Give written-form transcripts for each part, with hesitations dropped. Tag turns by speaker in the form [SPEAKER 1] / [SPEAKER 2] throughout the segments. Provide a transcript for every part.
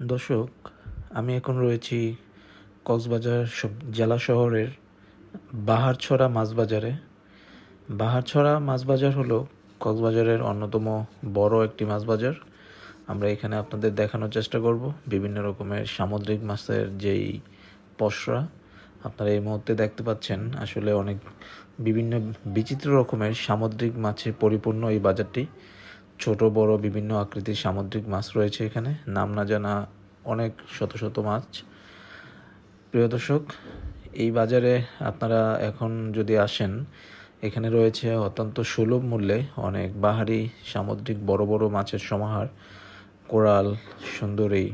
[SPEAKER 1] দর্শক, আমি এখন রয়েছি কক্সবাজার জেলা শহরের বাহারছড়া মাছ বাজারে। বাহারছড়া মাছ বাজার হলো কক্সবাজারের অন্যতম বড় একটি মাছ বাজার। আমরা এখানে আপনাদের দেখানোর চেষ্টা করব বিভিন্ন রকমের সামুদ্রিক মাছের যেই পসরা আপনারা এই মুহূর্তে দেখতে পাচ্ছেন। আসলে অনেক বিভিন্ন বিচিত্র রকমের সামুদ্রিক মাছে পরিপূর্ণ এই বাজারটি। ছোট বড় বিভিন্ন আকৃতির সামুদ্রিক মাছ রয়েছে এখানে, নাম না জানা অনেক শত শত মাছ। প্রিয় দর্শক, এই বাজারে আপনারা এখন যদি আসেন, এখানে রয়েছে অত্যন্ত সুলভ মূল্যে অনেক বাহারি সামুদ্রিক বড় বড় মাছের সমাহার। কোরাল, সুন্দরী,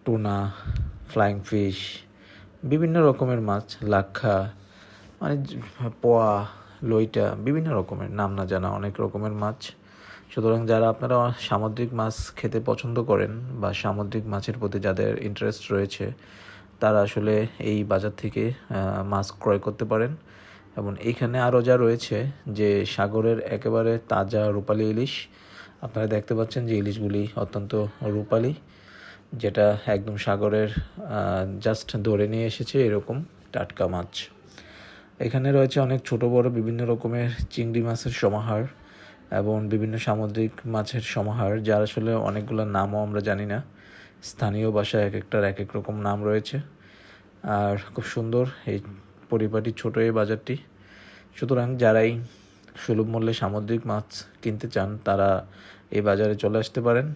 [SPEAKER 1] টুনা, ফ্লাইং ফিশ, বিভিন্ন রকমের মাছ, লাক্ষা, মানে পোয়া, লইটা, বিভিন্ন রকমের নাম না জানা অনেক রকমের মাছ। সুতরাং যারা আপনারা সামুদ্রিক মাছ খেতে পছন্দ করেন বা সামুদ্রিক মাছের প্রতি যাদের ইন্টারেস্ট রয়েছে, তারা আসলে এই বাজার থেকে মাছ ক্রয় করতে পারেন। এবং এইখানে আরও যা রয়েছে যে সাগরের একেবারে তাজা রূপালী ইলিশ, আপনারা দেখতে পাচ্ছেন যে ইলিশগুলি অত্যন্ত রূপালী, যেটা একদম সাগরের জাস্ট ধরে নিয়ে এসেছে এরকম টাটকা মাছ। এখানে রয়েছে অনেক ছোট বড় বিভিন্ন রকমের চিংড়ি মাছের সমাহার এবং বিভিন্ন সামুদ্রিক মাছের সমাহার, যার আসলে অনেকগুলো নামও আমরা জানি না। স্থানীয় ভাষায় এক একটার এক এক রকম নাম রয়েছে। আর খুব সুন্দর এই পরিপাটি ছোট এই বাজারটি। সুতরাং যারাই সুলভ মূল্যে সামুদ্রিক মাছ কিনতে চান, তারা এই বাজারে চলে আসতে পারেন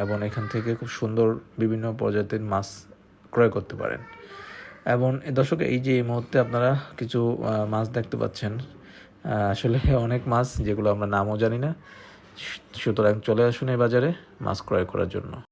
[SPEAKER 1] এবং এখান থেকে খুব সুন্দর বিভিন্ন প্রজাতির মাছ ক্রয় করতে পারেন। এবং দর্শক, এই যে এই মুহূর্তে আপনারা কিছু মাছ দেখতে পাচ্ছেন, আসলে অনেক মাছ যেগুলো আমরা নামও জানি না। সুতরাং চলে আসুন এই বাজারে মাছ ক্রয় করার জন্য।